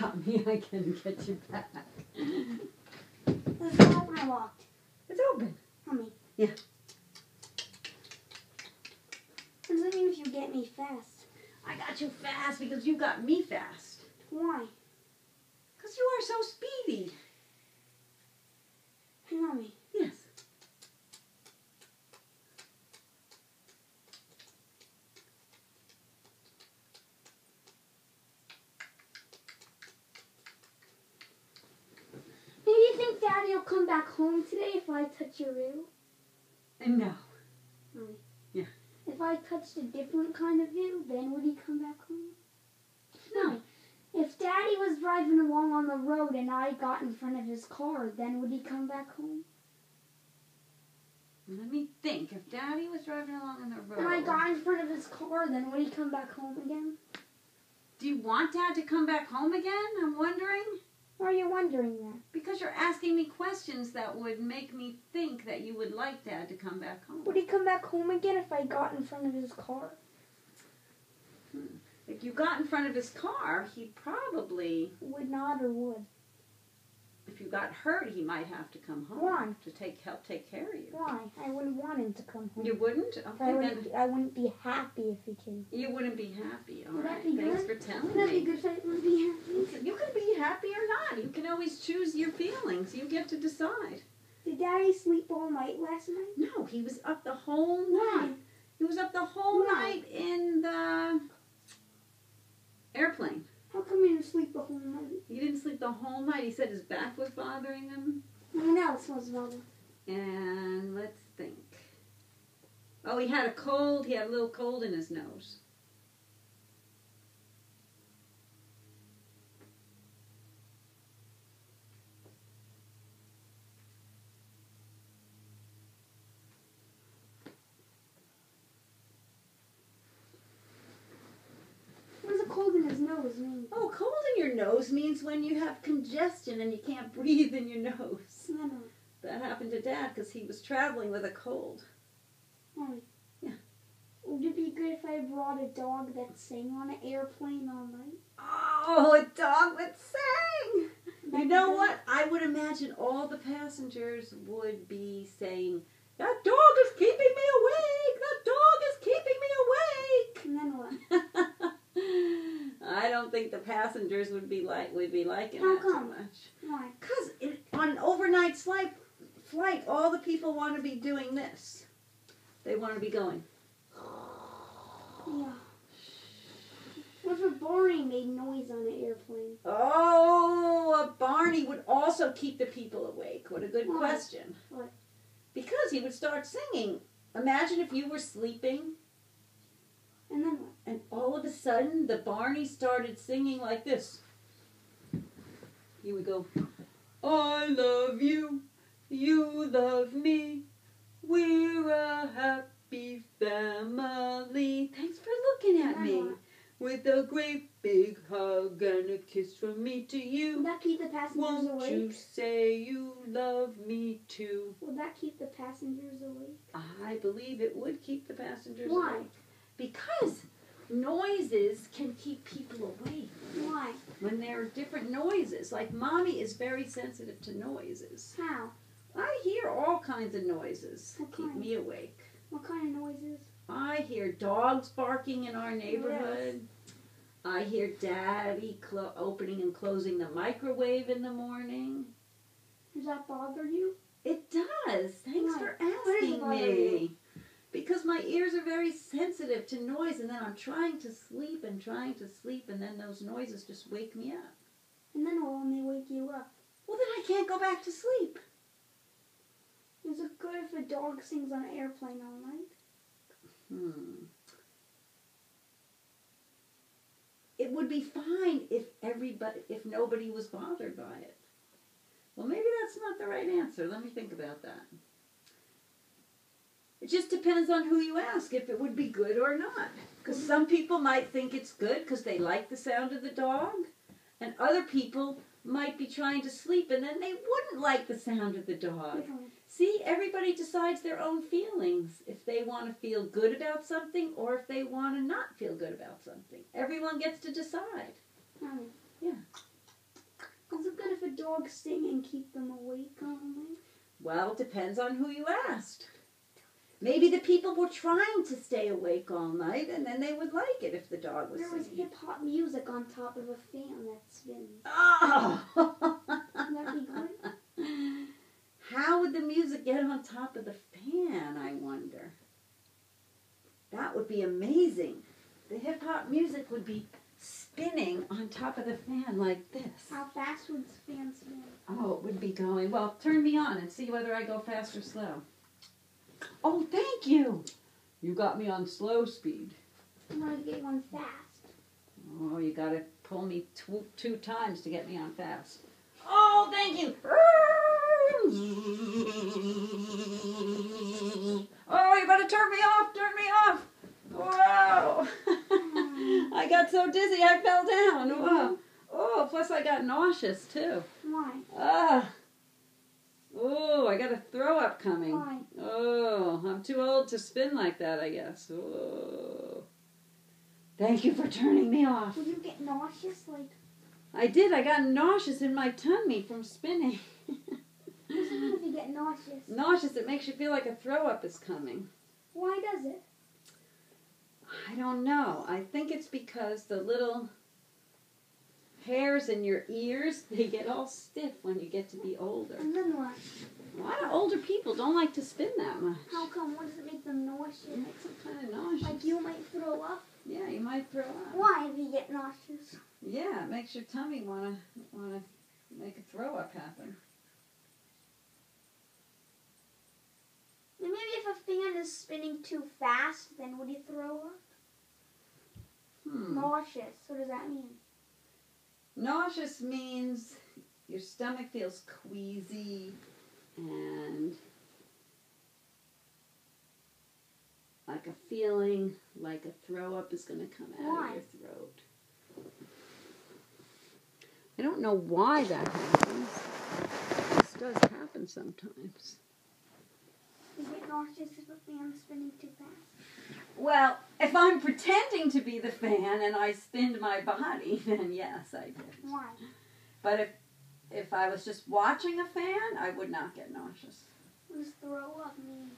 got me, I can get you back. Is it open or locked? It's open. Mommy. Yeah. What does that mean if you get me fast? I got you fast because you got me fast. Why? Because you are so speedy. Hey, Mommy. Yes. Do you think Daddy will come back home today if I touch your ew? No. Mommy. Yeah. If I touched a different kind of ew, then would he come back home? No. If Daddy was driving along on the road and I got in front of his car, then would he come back home? Let me think. If Daddy was driving along on the road... And I got in front of his car, then would he come back home again? Do you want Dad to come back home again? I'm wondering. Why are you wondering that? Because you're asking me questions that would make me think that you would like Dad to come back home. Would he come back home again if I got in front of his car? If you got in front of his car, he probably... Would not or would? If you got hurt, he might have to come home. Why? To help take care of you. Why? I wouldn't want him to come home. You wouldn't? Okay, I wouldn't be happy if he came. You wouldn't be happy. All Would right. that be Thanks good? for telling Would that me. be good if I would be happy? You can be happy or not. You can always choose your feelings. You get to decide. Did Daddy sleep all night last night? No, he was up the whole Why? night. He was up the whole Why? night in the airplane. How come he didn't sleep the whole night? He didn't sleep the whole night. He said his back was bothering him. What else was wrong? And let's think. Oh, he had a cold. He had a little cold in his nose. What does a cold in his nose mean? Oh, cold in your nose means when you have congestion and you can't breathe in your nose. No. That happened to Dad because he was traveling with a cold. Mommy. Yeah. Would it be good if I brought a dog that sang on an airplane all night? Oh, a dog would sing! You know Good? what? I would imagine all the passengers would be saying, "That dog is keeping me awake! That dog is keeping me awake!" And then what? I don't think the passengers would be liking How that too come? much. Why? Because on an overnight flight, all the people want to be doing this. They want to be going. Yeah. What if a Barney made noise on an airplane? Oh, a Barney would also keep the people awake. What a good Why? question. Why? Because he would start singing. Imagine if you were sleeping And then what? and all of a sudden the Barney started singing like this. He would go, "I love you, you love me, we're a happy family." Thanks for looking at me. With a great big hug and a kiss from me to Would you. that keep the passengers Won't awake? you say you love me too? Would that keep the passengers awake? I believe it would keep the passengers Why? awake. Because noises can keep people awake. Why? When there are different noises. Like Mommy is very sensitive to noises. How? I hear all kinds of noises What keep kind? me awake. What kind of noises? I hear dogs barking in our neighborhood. I hear Daddy opening and closing the microwave in the morning. Does that bother you? It does. Thanks Why? for Why does it asking bother me. you? Because my ears are very sensitive to noise, and then I'm trying to sleep, and then those noises just wake me up. And then what when they wake you up? Well, then I can't go back to sleep. Is it good if a dog sings on an airplane all night? It would be fine if nobody was bothered by it. Well, maybe that's not the right answer. Let me think about that. It just depends on who you ask if it would be good or not. Because some people might think it's good because they like the sound of the dog, and other people might be trying to sleep and then they wouldn't like the sound of the dog. See, everybody decides their own feelings. If they want to feel good about something or if they want to not feel good about something. Everyone gets to decide. Mommy. Yeah. good if a dog sing and keep them awake all night? Well, it depends on who you asked. Maybe the people were trying to stay awake all night, and then they would like it if the dog was There was singing. hip-hop music on top of a fan that spins. Oh! Wouldn't that be good? How would the music get on top of the fan, I wonder? That would be amazing. The hip-hop music would be spinning on top of the fan like this. How fast would the fan spin? Oh, it would be going. Well, turn me on and see whether I go fast or slow. Oh, thank you. You got me on slow speed. I want to get one fast. Oh, you got to pull me two times to get me on fast. Oh, thank you. Oh, you better turn me off. Turn me off. Whoa. I got so dizzy I fell down. Whoa. Oh, plus I got nauseous too. Why? Oh, I got a throw up coming. Why? Oh, I'm too old to spin like that, I guess. Oh. Thank you for turning me off. Would you get nauseous? I did. I got nauseous in my tummy from spinning. What does it mean if you get nauseous? Nauseous, it makes you feel like a throw up is coming. Why does it? I don't know. I think it's because the little hairs in your ears, they get all stiff when you get to be older. And then what? A lot of older people don't like to spin that much. How come? What does it make them nauseous? It makes them kind of nauseous. Like you might throw up? Yeah, you might throw up. Why if you get nauseous? Yeah, it makes your tummy wanna make a throw up happen. And maybe if a fan is spinning too fast, then would you throw up? Nauseous. What does that mean? Nauseous means your stomach feels queasy and like a feeling like a throw up is going to come out of your throat. I don't know why that happens. This does happen sometimes. You get nauseous if a fan is spinning too fast? Well, if I'm pretending to be the fan and I spin my body, then yes, I did. Why? But if I was just watching a fan, I would not get nauseous. What does throw up mean?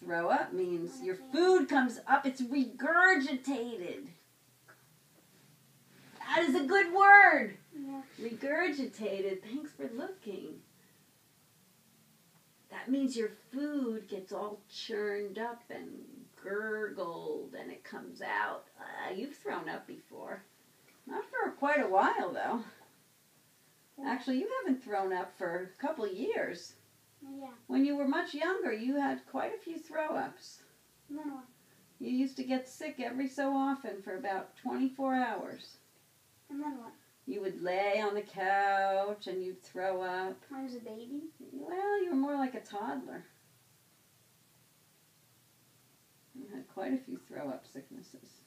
Throw up means your food comes up, it's regurgitated. That is a good word. Yeah. Regurgitated. Thanks for looking. That means your food gets all churned up and gurgled and it comes out. You've thrown up before. Not for quite a while, though. Actually, you haven't thrown up for a couple of years. Yeah. When you were much younger, you had quite a few throw-ups. And then what? You used to get sick every so often for about 24 hours. And then what? You would lay on the couch and you'd throw up. I was a baby? Well, you were more like a toddler. You had quite a few throw-up sicknesses.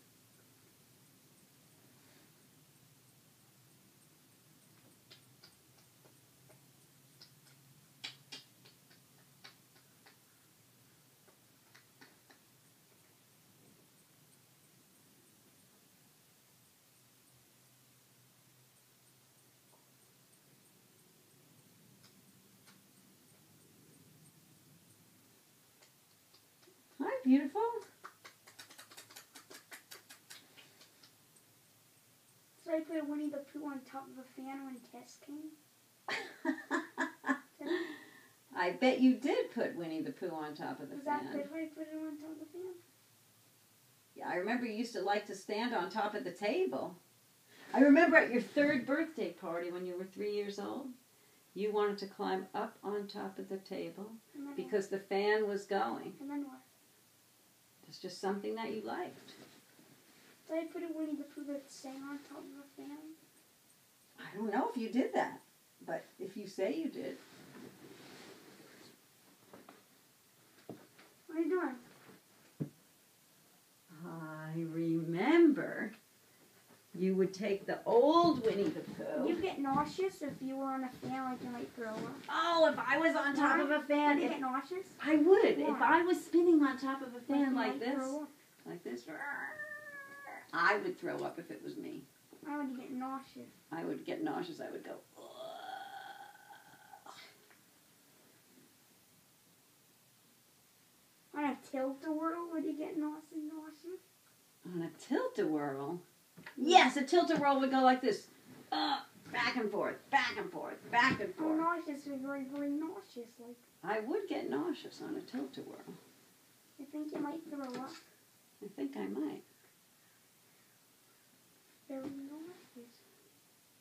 Hi, beautiful. So I put Winnie the Pooh on top of a fan when Tess came? I bet you did put Winnie the Pooh on top of the Was fan. that good when I put it on top of the fan? Yeah, I remember you used to like to stand on top of the table. I remember at your 3rd birthday party when you were 3 years old, you wanted to climb up on top of the table because the fan was going. And then what? It's just something that you liked. Did I put a Winnie the Pooh that sang on top of a fan? I don't know if you did that, but if you say you did. What are you doing? I remember you would take the old Winnie the Pooh. Would you get nauseous if you were on a fan, like you might throw up? Oh, if I was on top of a fan. Would you get nauseous? I would. Why? If I was spinning on top of a fan Like like you this, might throw up. like this, I would throw up if it was me. Why would you get nauseous? I would get nauseous. I would go, ugh. tilt-a-whirl, would you get nauseous? On a tilt-a-whirl? Yes, a tilt-a-whirl would go like this. Back and forth, back and forth, back and Oh, forth. nauseous is very, very nauseous. Like, I would get nauseous on a tilt-a-whirl. I think you might throw up. I think I might. Very nauseous.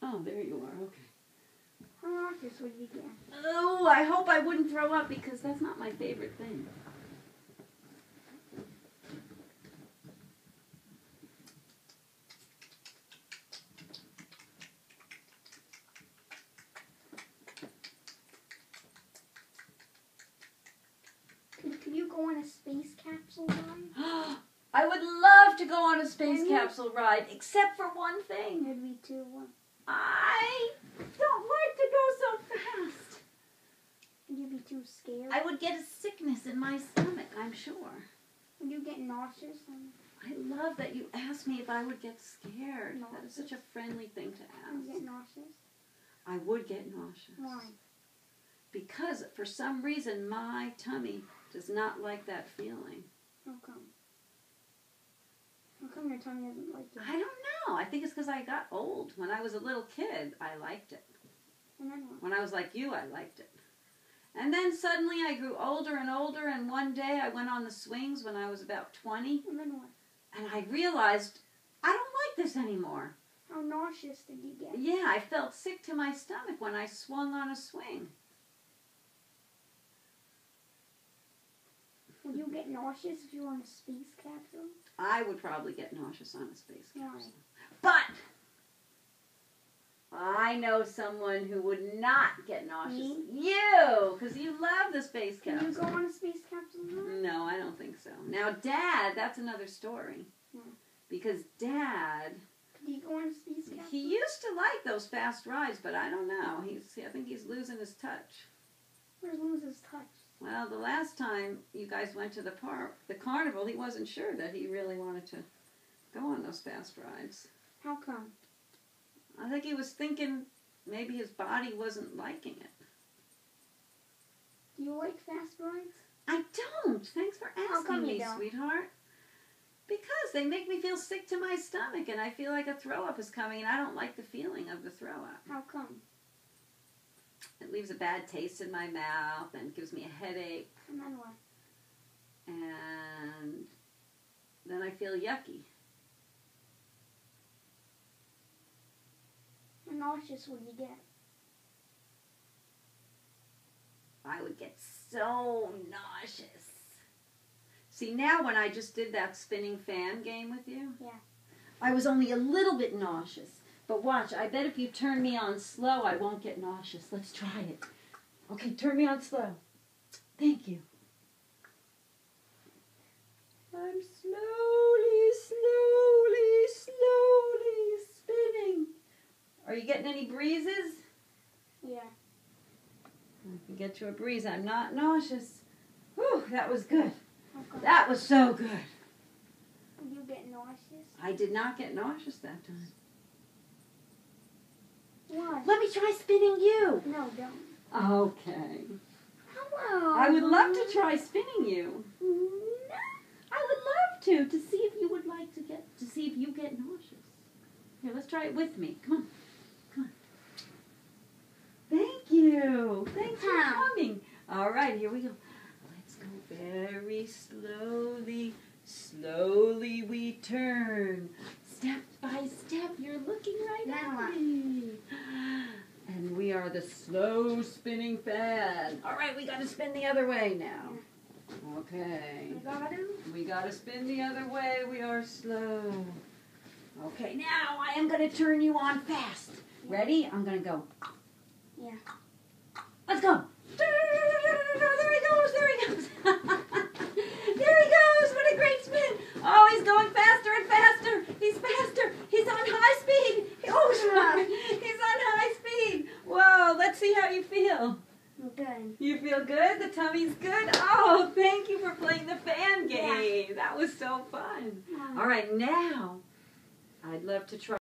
Oh, there you are, okay. How nauseous would you get? Oh, I hope I wouldn't throw up because that's not my favorite thing. Could you go on a space capsule ride? I would love to go on a space Mhm. capsule ride, except for one thing. It'd be 2-1. I don't like to go so fast. Would you be too scared? I would get a sickness in my stomach, I'm sure. Would you get nauseous? I love that you asked me if I would get scared. No. That is such a friendly thing to Would you get ask. nauseous? I would get nauseous. Why? Because for some reason my tummy does not like that feeling. How come? How come your tummy doesn't like it? I don't know. I think it's because I got old. When I was a little kid, I liked it. And then what? When I was like you, I liked it. And then suddenly I grew older and older, and one day I went on the swings when I was about 20, And then what? and I realized I don't like this anymore. How nauseous did you get? Yeah, I felt sick to my stomach when I swung on a swing. Would you get nauseous if you were on a space capsule? I would probably get nauseous on a space Why? capsule. But I know someone who would not get nauseous. Me? You, because you love the space Can capsule. you go on a space capsule ride? No, I don't think so. Now, Dad, that's another story. No. Because Dad, Could you go on a space capsule? he used to like those fast rides, but I don't know. I think he's losing his touch. Where's loses touch? Well, the last time you guys went to the park, the carnival, he wasn't sure that he really wanted to go on those fast rides. How come? I think he was thinking maybe his body wasn't liking it. Do you like fast rides? I don't. Thanks for How come asking you me, don't? sweetheart. Because they make me feel sick to my stomach, and I feel like a throw-up is coming, and I don't like the feeling of the throw-up. How come? It leaves a bad taste in my mouth and gives me a headache, And then what? and then I feel yucky. How nauseous would you get? I would get so nauseous. See, now when I just did that spinning fan game with you, Yeah. I was only a little bit nauseous. But watch, I bet if you turn me on slow, I won't get nauseous. Let's try it. Okay, turn me on slow. Thank you. I'm slowly spinning. Are you getting any breezes? Yeah. I can get you a breeze. I'm not nauseous. Whew, that was good. How come? That was so good. Would you get nauseous? I did not get nauseous that time. Why? Let me try spinning you. No, don't. Okay. Hello. I would love to try spinning you. No. I would love to see if you would like to see if you get nauseous. Here, let's try it with me. Come on. Come on. Thank you. Thanks for coming. All right, here we go. Let's go very slowly. Slowly we turn. Step by step, you're looking right at me. And we are the slow spinning fan. All right, we got to spin the other way now. Okay. You got him? We got to spin the other way. We are slow. Okay, now I am going to turn you on fast. Ready? I'm going to go. Yeah. Let's go. There he goes. There he goes. There he goes. What a great spin. Oh, he's going faster and faster. He's faster. He's on high speed. Oh, sorry. He's on high speed. Whoa, let's see how you feel. Good. You feel good? The tummy's good? Oh, thank you for playing the fan game. That was so fun. All right, now I'd love to try.